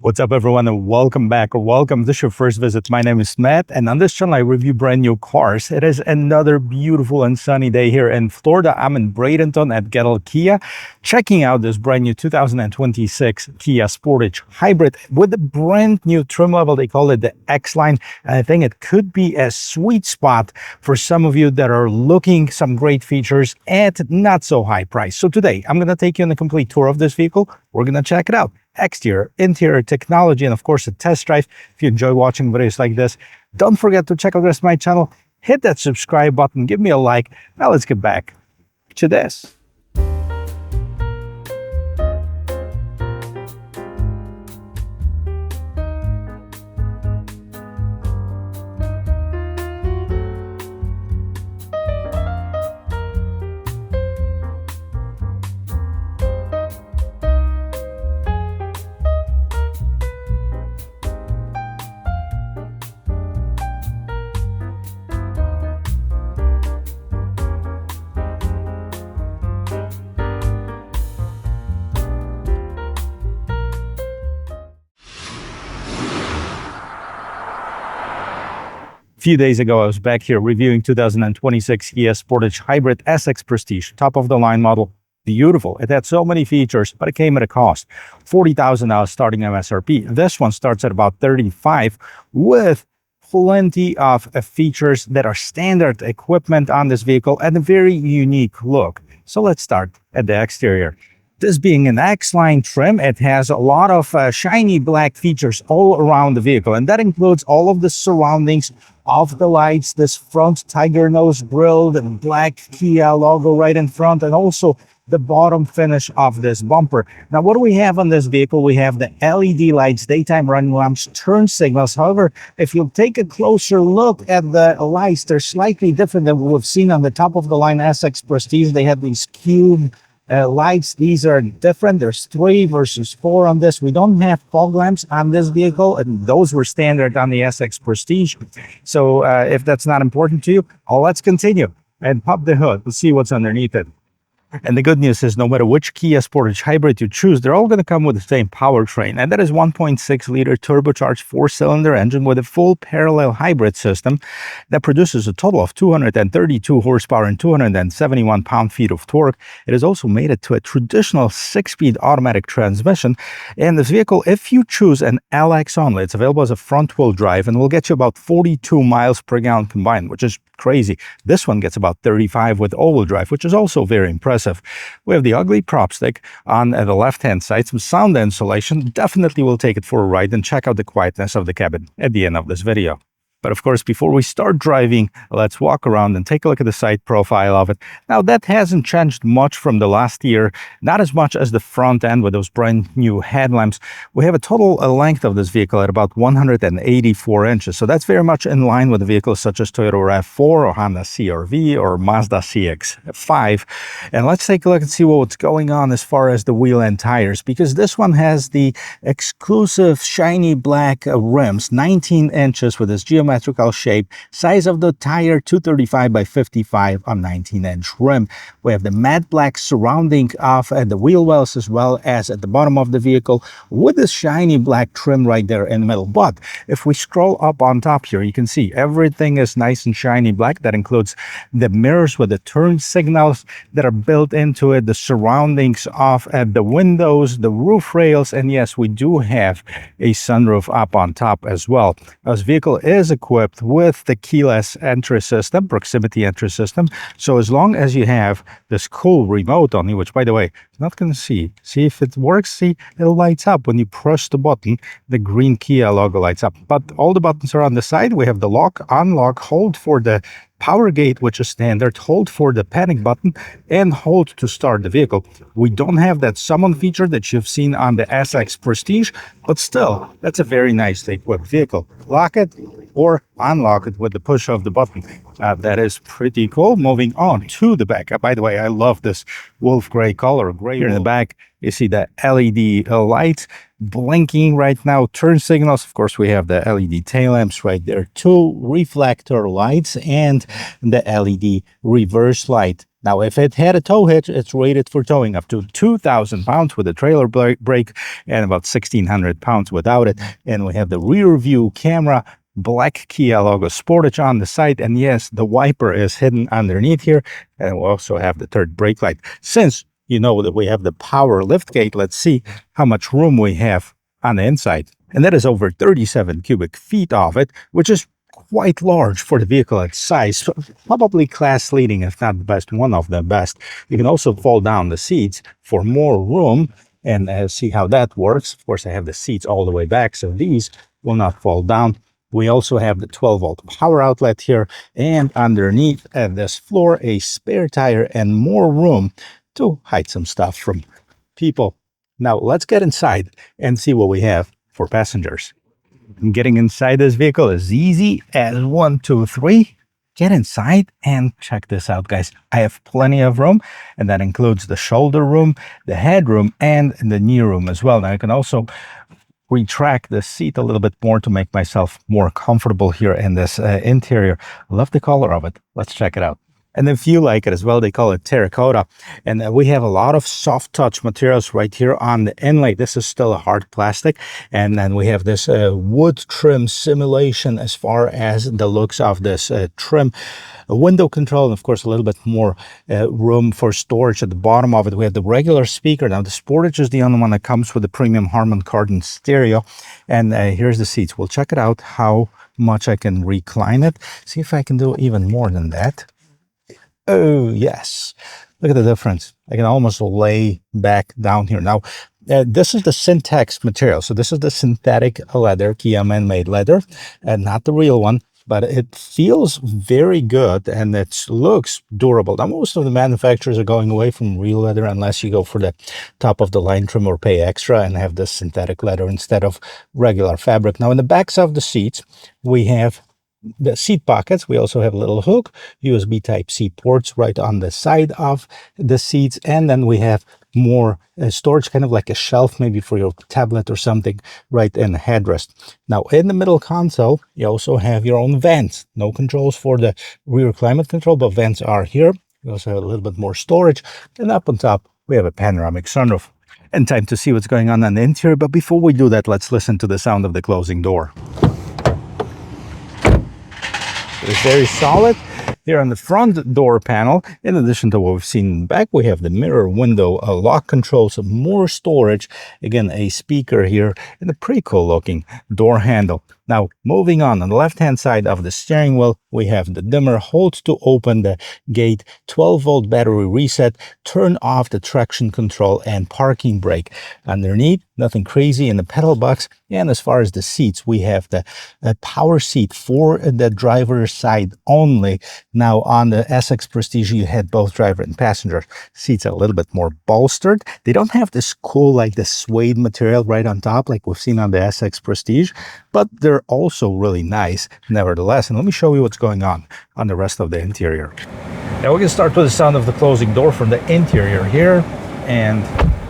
What's up, everyone, and welcome back, or welcome. If this is your first visit. My name is Matt, and on this channel I review brand new cars. It is another beautiful and sunny day here in Florida. I'm in Bradenton at Gettle Kia, checking out this brand new 2026 Kia Sportage Hybrid with a brand new trim level. They call it the X-Line, and I think it could be a sweet spot for some of you that are looking some great features at not so high price. So today I'm going to take you on a complete tour of this vehicle. We're going to check it out. Exterior, interior, technology, and of course a test drive. If you enjoy watching videos like this, don't forget to check out the rest of my channel. Hit that subscribe button, give me a like. Now let's get back to this. A few days ago, I was back here reviewing 2026 Kia Sportage Hybrid SX Prestige, top of the line model. Beautiful. It had so many features, but it came at a cost. $40,000 starting MSRP. This one starts at about $35,000 with plenty of features that are standard equipment on this vehicle and a very unique look. So let's start at the exterior. This being an X-Line trim, it has a lot of shiny black features all around the vehicle, and that includes all of the surroundings of the lights, this front tiger nose grille, the black Kia logo right in front, and also the bottom finish of this bumper. Now, what do we have on this vehicle? We have the LED lights, daytime running lamps, turn signals. However, if you take a closer look at the lights, they're slightly different than what we've seen on the top of the line SX Prestige. They have these cube lights. These are different. There's 3 versus 4 on this. We don't have fog lamps on this vehicle, and those were standard on the SX Prestige. So if that's not important to you, let's continue and pop the hood. Let's see what's underneath it. And the good news is no matter which Kia Sportage Hybrid you choose, they're all going to come with the same powertrain. And that is 1.6-liter turbocharged 4-cylinder engine with a full parallel hybrid system that produces a total of 232 horsepower and 271 pound-feet of torque. It is also mated to a traditional 6-speed automatic transmission. And this vehicle, if you choose an LX only, it's available as a front-wheel drive and will get you about 42 miles per gallon combined, which is crazy. This one gets about 35 with all-wheel drive, which is also very impressive. We have the ugly prop stick on the left-hand side, some sound insulation. Definitely will take it for a ride and check out the quietness of the cabin at the end of this video. But of course, before we start driving, let's walk around and take a look at the side profile of it. Now, that hasn't changed much from the last year, not as much as the front end with those brand new headlamps. We have a total length of this vehicle at about 184 inches. So that's very much in line with vehicles such as Toyota RAV4 or Honda CR-V or Mazda CX-5. And let's take a look and see what's going on as far as the wheel and tires, because this one has the exclusive shiny black rims, 19 inches with this geometrical shape, size of the tire 235 by 55 on 19-inch rim. We have the matte black surrounding of the wheel wells as well as at the bottom of the vehicle with this shiny black trim right there in the middle. But if we scroll up on top here, you can see everything is nice and shiny black. That includes the mirrors with the turn signals that are built into it, the surroundings of the windows, the roof rails, and yes, we do have a sunroof up on top as well. This vehicle is equipped with the keyless entry system, proximity entry system. So as long as you have this cool remote on you, which by the way, I'm not going to see if it works. See, it lights up when you push the button, the green Kia logo lights up. But all the buttons are on the side. We have the lock, unlock, hold for the power gate, which is standard, hold for the panic button, and hold to start the vehicle. We don't have that summon feature that you've seen on the SX Prestige, but still, that's a very nicely equipped vehicle. Lock it or unlock it with the push of the button. That is pretty cool. Moving on to the back. By the way, I love this wolf gray color. Gray here in the back, you see the LED light blinking right now. Turn signals. Of course, we have the LED tail lamps right there. 2 reflector lights and the LED reverse light Now, if it had a tow hitch, it's rated for towing up to 2,000 pounds with a trailer brake and about 1,600 pounds without it. And we have the rear view camera, black Kia logo Sportage on the side. And yes, the wiper is hidden underneath here. And we also have the third brake light. Since you know that we have the power lift gate, let's see how much room we have on the inside. And that is over 37 cubic feet of it, which is quite large for the vehicle its size. Probably class leading, if not the best, one of the best. You can also fold down the seats for more room and see how that works. Of course, I have the seats all the way back, so these will not fall down. We also have the 12-volt power outlet here, and underneath this floor, a spare tire and more room to hide some stuff from people. Now, let's get inside and see what we have for passengers. Getting inside this vehicle is easy as 1, 2, 3. Get inside and check this out, guys. I have plenty of room, and that includes the shoulder room, the headroom, and the knee room as well. Now, I can also retract the seat a little bit more to make myself more comfortable here in this interior. I love the color of it. Let's check it out. And if you like it as well, they call it terracotta. And we have a lot of soft touch materials right here on the inlay. This is still a hard plastic. And then we have this wood trim simulation as far as the looks of this trim. A window control, and of course, a little bit more room for storage at the bottom of it. We have the regular speaker. Now, the Sportage is the only one that comes with the premium Harman Kardon stereo. And here's the seats. We'll check it out how much I can recline it. See if I can do even more than that. Oh, yes. Look at the difference. I can almost lay back down here. Now, this is the Syntex material. So this is the synthetic leather, Kia man-made leather, and not the real one. But it feels very good, and it looks durable. Now, most of the manufacturers are going away from real leather unless you go for the top-of-the-line trim or pay extra and have this synthetic leather instead of regular fabric. Now, in the backs of the seats, we have the seat pockets. We also have a little hook, USB Type-C ports right on the side of the seats. And then we have more storage, kind of like a shelf, maybe for your tablet or something, right in the headrest. Now, in the middle console, you also have your own vents. No controls for the rear climate control, but vents are here. We also have a little bit more storage. And up on top, we have a panoramic sunroof. And time to see what's going on the interior. But before we do that, let's listen to the sound of the closing door. It's very solid. Here on the front door panel, in addition to what we've seen in the back, we have the mirror window, a lock control, some more storage, again, a speaker here, and a pretty cool looking door handle. Now, moving on the left-hand side of the steering wheel, we have the dimmer, hold to open the gate, 12-volt battery reset, turn off the traction control, and parking brake. Underneath, nothing crazy in the pedal box. And as far as the seats, we have the power seat for the driver's side only. Now, on the SX Prestige, you had both driver and passenger seats a little bit more bolstered. They don't have this cool, like the suede material right on top, like we've seen on the SX Prestige, but they're also really nice nevertheless. And let me show you what's going on the rest of the interior. Now, we can start with the sound of the closing door from the interior here, and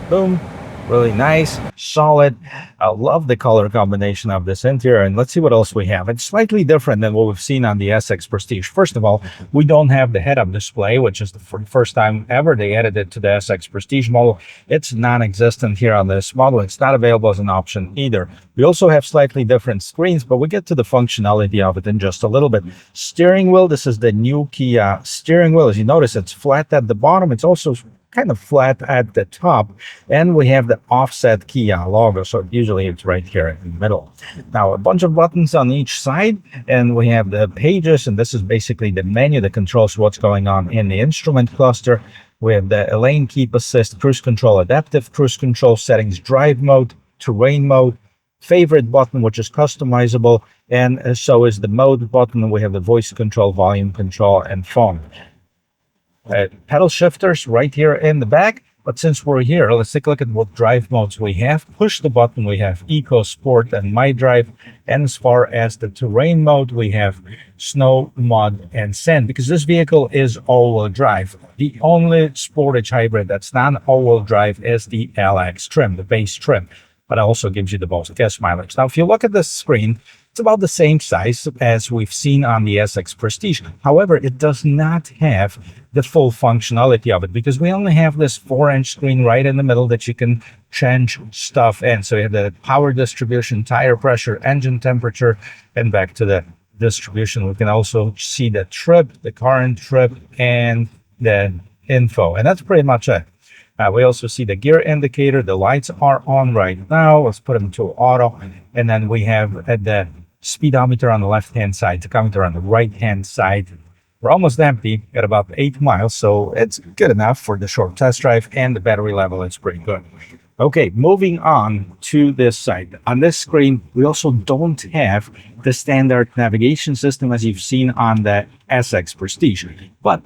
boom. Really nice, solid. I love the color combination of this interior. And let's see what else we have. It's slightly different than what we've seen on the SX Prestige. First of all, we don't have the head-up display, which is the first time ever they added it to the SX Prestige model. It's non-existent here on this model. It's not available as an option either. We also have slightly different screens, but we get to the functionality of it in just a little bit. Steering wheel, this is the new Kia steering wheel. As you notice, it's flat at the bottom. It's also kind of flat at the top, and we have the offset Kia logo, so usually it's right here in the middle. Now, a bunch of buttons on each side, and we have the pages, and this is basically the menu that controls what's going on in the instrument cluster. We have the lane keep assist, cruise control, adaptive cruise control settings, drive mode, terrain mode, favorite button, which is customizable, and so is the mode button. We have the voice control, volume control, and phone. Pedal shifters right here in the back. But since we're here, let's take a look at what drive modes we have. Push the button, we have Eco, Sport, and My Drive. And as far as the terrain mode, we have Snow, Mud, and Sand, because this vehicle is all-wheel drive. The only Sportage Hybrid that's not all-wheel drive is the LX trim, the base trim. but it also gives you the most gas mileage. Now, if you look at the screen, it's about the same size as we've seen on the SX Prestige. However, it does not have the full functionality of it because we only have this 4-inch screen right in the middle that you can change stuff in. So you have the power distribution, tire pressure, engine temperature, and back to the distribution. We can also see the trip, the current trip, and the info. And that's pretty much it. We also see the gear indicator. The lights are on right now. Let's put them to auto. And then we have the speedometer on the left-hand side, tachometer on the right-hand side. We're almost empty at about 8 miles, so it's good enough for the short test drive, and the battery level is pretty good. Okay, moving on to this side. On this screen, we also don't have the standard navigation system as you've seen on the SX Prestige, but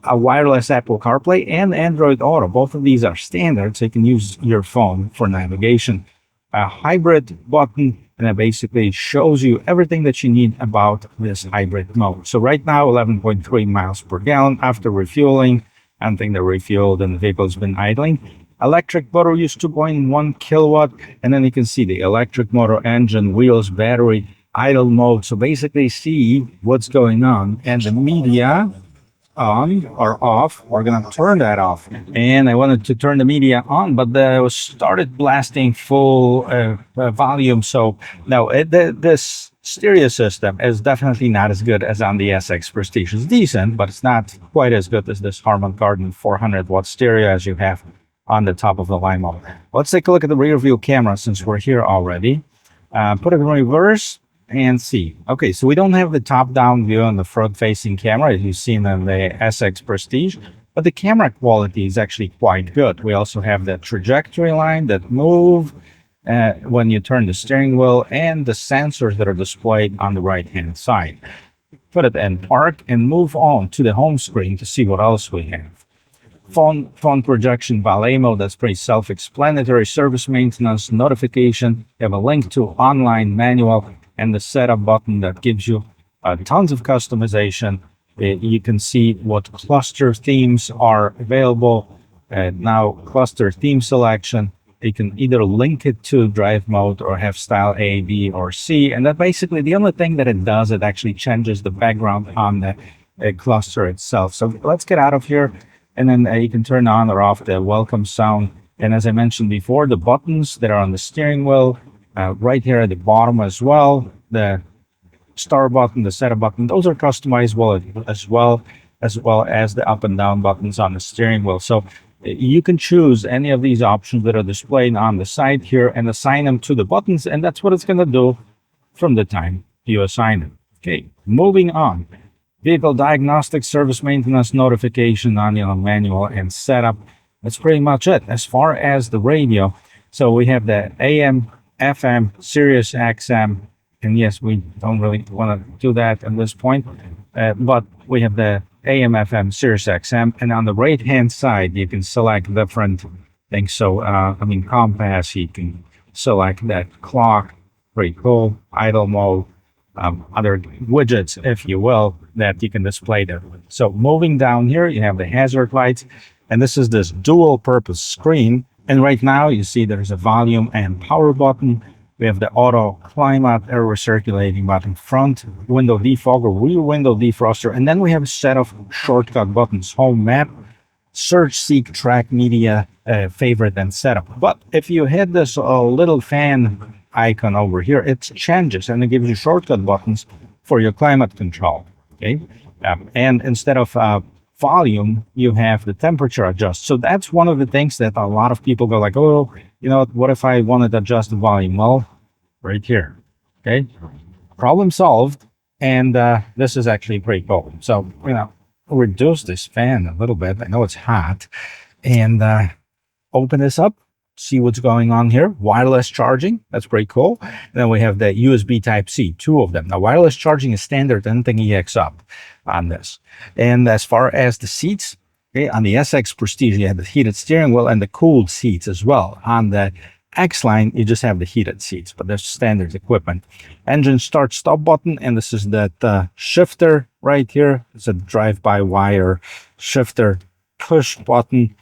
a wireless Apple CarPlay and Android Auto. Both of these are standard, so you can use your phone for navigation. A hybrid button, and it basically shows you everything that you need about this hybrid mode. So right now, 11.3 miles per gallon after refueling. I don't think they're refueled and the vehicle's been idling. Electric motor use 2.1 kilowatt, and then you can see the electric motor, engine, wheels, battery, idle mode. So basically see what's going on, and the media on or off. We're gonna turn that off, and I wanted to turn the media on, but it started blasting full volume. So no, this stereo system is definitely not as good as on the SX Prestige. It's decent, but it's not quite as good as this Harman Kardon 400-watt stereo as you have on the top of the line model. Let's take a look at the rear view camera since we're here already. Put it in reverse and see. Okay, so we don't have the top-down view on the front-facing camera as you've seen in the SX Prestige, but the camera quality is actually quite good. We also have the trajectory line that move when you turn the steering wheel, and the sensors that are displayed on the right-hand side. Put it in park and move on to the home screen to see what else we have. Phone projection, valet mode, that's pretty self-explanatory. Service maintenance, notification. You have a link to online manual, and the setup button that gives you tons of customization. You can see what cluster themes are available. Now cluster theme selection, you can either link it to drive mode or have style A, B, or C. And that basically the only thing that it does, it actually changes the background on the cluster itself. So let's get out of here, and then you can turn on or off the welcome sound. And as I mentioned before, the buttons that are on the steering wheel, right here at the bottom as well, the start button, the setup button, those are customizable as well as the up and down buttons on the steering wheel. So you can choose any of these options that are displayed on the side here and assign them to the buttons, and that's what it's going to do from the time you assign them. Okay, moving on. Vehicle diagnostic, service maintenance, notification, on manual, and setup. That's pretty much it. As far as the radio, so we have the AM, FM, Sirius XM, and yes, we don't really want to do that at this point, but we have the AM, FM, Sirius XM, and on the right-hand side, you can select different things. So, compass, you can select that clock, pretty cool, idle mode, other widgets, if you will, that you can display there. So moving down here, you have the hazard lights, and this is this dual purpose screen. And right now you see there's a volume and power button. We have the auto climate, air recirculating button, front window defogger, rear window defroster, and then we have a set of shortcut buttons: home, map, search, seek, track, media, favorite, and setup. But if you hit this little fan icon over here, it changes and it gives you shortcut buttons for your climate control. Okay, and instead of volume, you have the temperature adjust. So that's one of the things that a lot of people go like, oh, what if I wanted to adjust the volume? Well, right here. Okay, problem solved. And this is actually pretty cool. So reduce this fan a little bit. I know it's hot, and open this up, see what's going on here. Wireless charging, that's pretty cool. And then we have the USB Type-C, 2 of them. Now, wireless charging is standard, anything EX up on this. And as far as the seats, okay, on the SX Prestige, you have the heated steering wheel and the cooled seats as well. On the X-Line, you just have the heated seats, but there's standard equipment. Engine start stop button, and this is that shifter right here. It's a drive-by-wire shifter push button.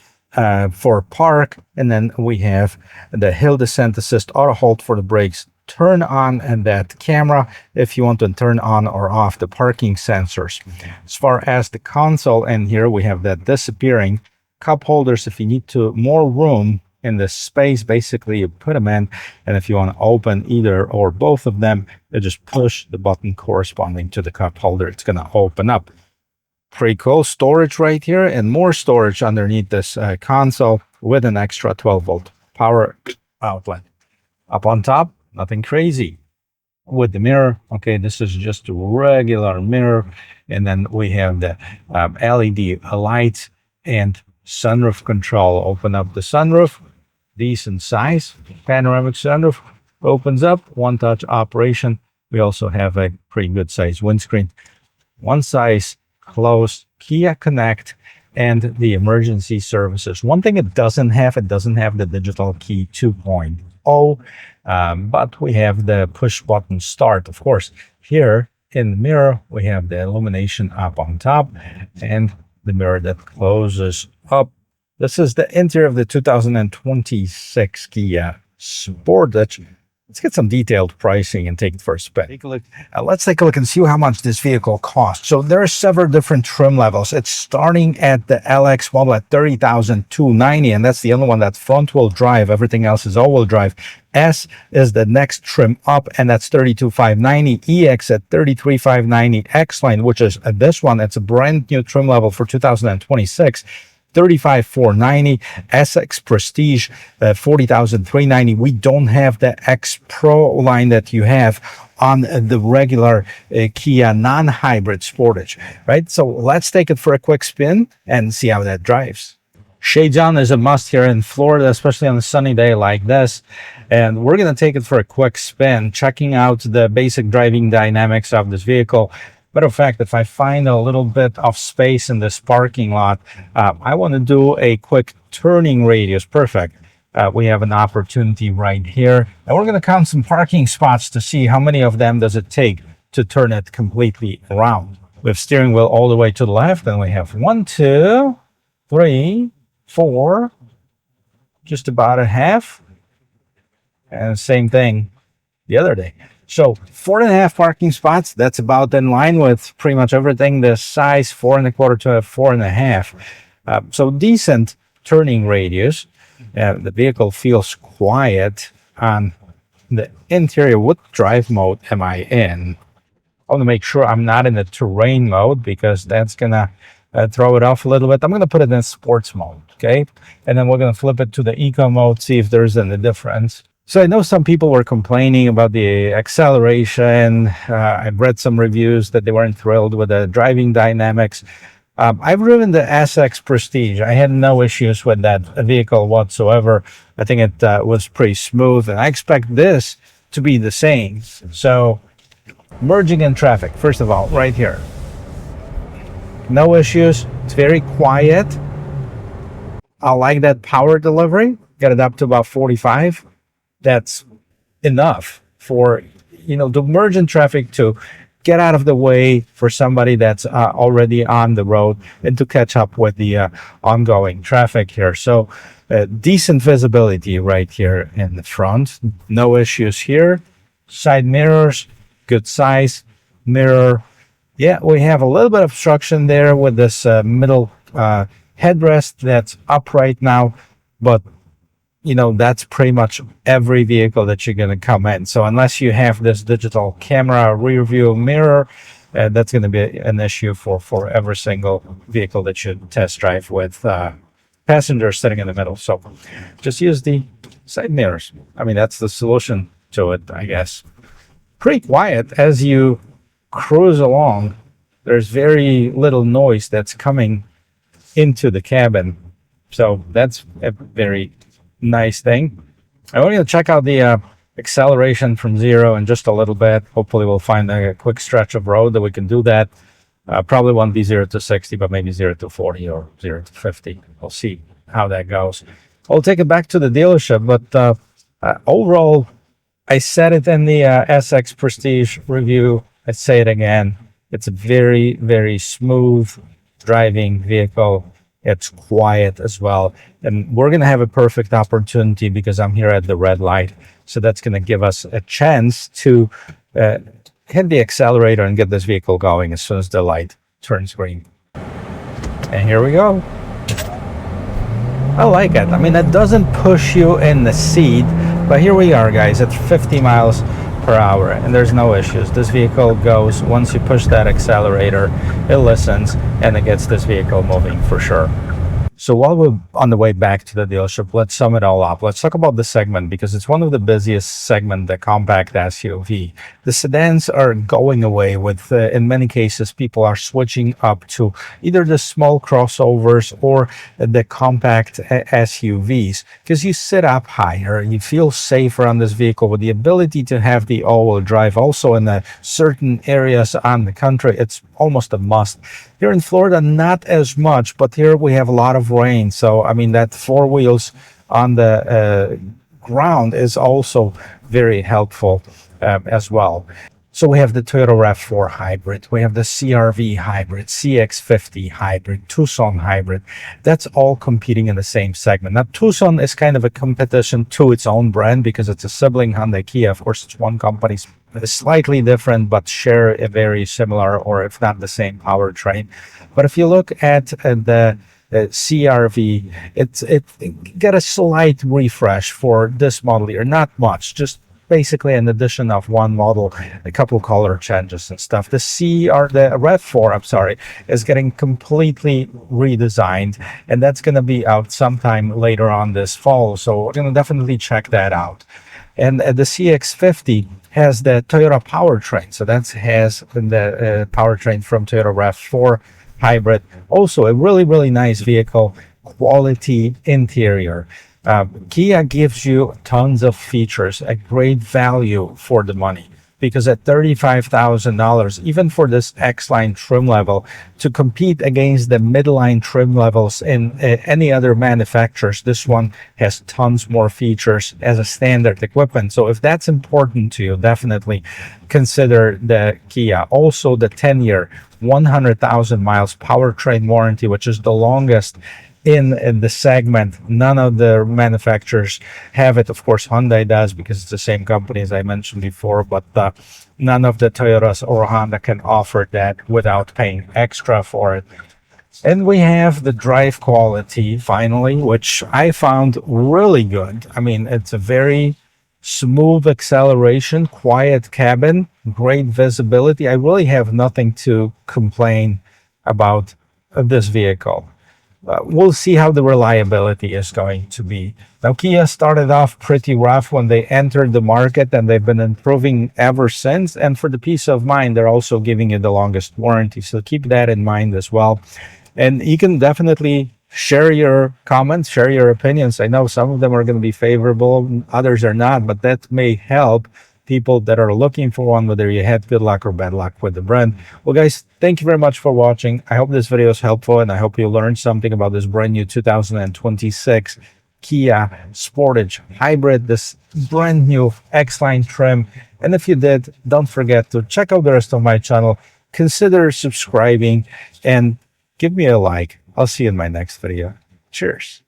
for park, and then we have the hill descent assist, auto hold for the brakes, turn on and that camera if you want to turn on or off the parking sensors. As far as the console, and here we have that disappearing cup holders if you need to more room in the space. Basically you put them in, and if you want to open either or both of them, you just push the button corresponding to the cup holder. It's going to open up. Pretty cool. Storage right here, and more storage underneath this console with an extra 12-volt power outlet. Up on top, nothing crazy. With the mirror, okay, this is just a regular mirror, and then we have the LED lights and sunroof control. Open up the sunroof, decent size panoramic sunroof, opens up, one-touch operation. We also have a pretty good size windscreen, one size closed, Kia Connect, and the emergency services. One thing it doesn't have the digital key 2.0, but we have the push button start. Of course, here in the mirror, we have the illumination up on top and the mirror that closes up. This is the interior of the 2026 Kia Sportage. Let's get some detailed pricing and take it for a spin. Take a look. Let's take a look and see how much this vehicle costs. So there are several different trim levels. It's starting at the LX model at $30,290, and that's the only one that's front-wheel drive. Everything else is all-wheel drive. S is the next trim up, and that's $32,590. EX at $33,590. X-Line, which is this one, it's a brand new trim level for 2026. $35,490. SX Prestige, $40,390. We don't have the X Pro line that you have on the regular Kia non-hybrid Sportage, right? So let's take it for a quick spin and see how that drives. Shades on is a must here in Florida, especially on a sunny day like this. And we're going to take it for a quick spin, checking out the basic driving dynamics of this vehicle. Matter of fact, if I find a little bit of space in this parking lot, I want to do a quick turning radius. Perfect. We have an opportunity right here. And we're going to count some parking spots to see how many of them does it take to turn it completely around. We have steering wheel all the way to the left, and we have 1, 2, 3, 4, just about a half. And same thing the other day. So 4.5 parking spots, that's about in line with pretty much everything this size, 4.25 to 4.5. So decent turning radius. The vehicle feels quiet on the interior. What drive mode am I in? I want to make sure I'm not in the terrain mode, because that's going to throw it off a little bit. I'm going to put it in sports mode, okay? And then we're going to flip it to the eco mode, see if there's any difference. So I know some people were complaining about the acceleration. I've read some reviews that they weren't thrilled with the driving dynamics. I've driven the SX Prestige. I had no issues with that vehicle whatsoever. I think it was pretty smooth, and I expect this to be the same. So merging in traffic, first of all, right here. No issues. It's very quiet. I like that power delivery. Get it up to about 45. That's enough for, to merge in traffic, to get out of the way for somebody that's already on the road, and to catch up with the ongoing traffic here. So decent visibility right here in the front. No issues here. Side mirrors, good size mirror. Yeah, we have a little bit of obstruction there with this middle headrest that's up right now, but that's pretty much every vehicle that you're going to come in. So unless you have this digital camera rear view mirror, that's going to be an issue for every single vehicle that you test drive with passengers sitting in the middle. So just use the side mirrors. I mean, that's the solution to it, I guess. Pretty quiet as you cruise along. There's very little noise that's coming into the cabin. So that's a very nice thing. I want you to check out the acceleration from 0 in just a little bit. Hopefully we'll find a quick stretch of road that we can do that. Probably won't be 0 to 60, but maybe 0 to 40 or 0 to 50. We'll see how that goes. I'll take it back to the dealership, but overall, I said it in the SX Prestige review. I say it again. It's a very, very smooth driving vehicle. It's quiet as well. And we're going to have a perfect opportunity because I'm here at the red light. So that's going to give us a chance to hit the accelerator and get this vehicle going as soon as the light turns green. And here we go. I like it. I mean, it doesn't push you in the seat, but here we are, guys, at 50 miles per hour, and there's no issues. This vehicle goes, once you push that accelerator, it listens, and it gets this vehicle moving for sure. So while we're on the way back to the dealership, let's sum it all up. Let's talk about the segment because it's one of the busiest segments, the compact SUV. The sedans are going away with, in many cases, people are switching up to either the small crossovers or the compact SUVs because you sit up higher, you feel safer on this vehicle with the ability to have the all-wheel drive. Also in certain areas on the country, it's almost a must. Here in Florida, not as much, but here we have a lot of rain. So, I mean, that four wheels on the ground is also very helpful as well. So we have the Toyota RAV4 Hybrid, we have the CR-V Hybrid, CX-50 Hybrid, Tucson Hybrid. That's all competing in the same segment. Now, Tucson is kind of a competition to its own brand because it's a sibling Hyundai Kia. Of course, it's one company, slightly different, but share a very similar, or if not the same, powertrain. But if you look at the CR-V, it got a slight refresh for this model year. Not much, just basically an addition of one model, a couple color changes and stuff. The RAV4, I'm sorry, is getting completely redesigned, and that's going to be out sometime later on this fall. So we're going to definitely check that out. And the CX-50 has the Toyota powertrain. So that has the powertrain from Toyota RAV4 Hybrid. Also a really, really nice vehicle, quality interior. Kia gives you tons of features, a great value for the money, because at $35,000, even for this X-Line trim level, to compete against the midline trim levels in any other manufacturers, this one has tons more features as a standard equipment. So if that's important to you, definitely consider the Kia. Also the 10-year, 100,000 miles powertrain warranty, which is the longest in the segment. None of the manufacturers have it. Of course, Hyundai does because it's the same company as I mentioned before, but none of the Toyotas or Honda can offer that without paying extra for it. And we have the drive quality finally, which I found really good. I mean, it's a very smooth acceleration, quiet cabin, great visibility. I really have nothing to complain about this vehicle. We'll see how the reliability is going to be. Now, Kia started off pretty rough when they entered the market, and they've been improving ever since. And for the peace of mind, they're also giving you the longest warranty. So keep that in mind as well. And you can definitely share your comments, share your opinions. I know some of them are going to be favorable, others are not, but that may help people that are looking for one, whether you had good luck or bad luck with the brand. Well, guys, thank you very much for watching. I hope this video is helpful, and I hope you learned something about this brand new 2026 Kia Sportage Hybrid, this brand new X-Line trim. And if you did, don't forget to check out the rest of my channel. Consider subscribing and give me a like. I'll see you in my next video. Cheers.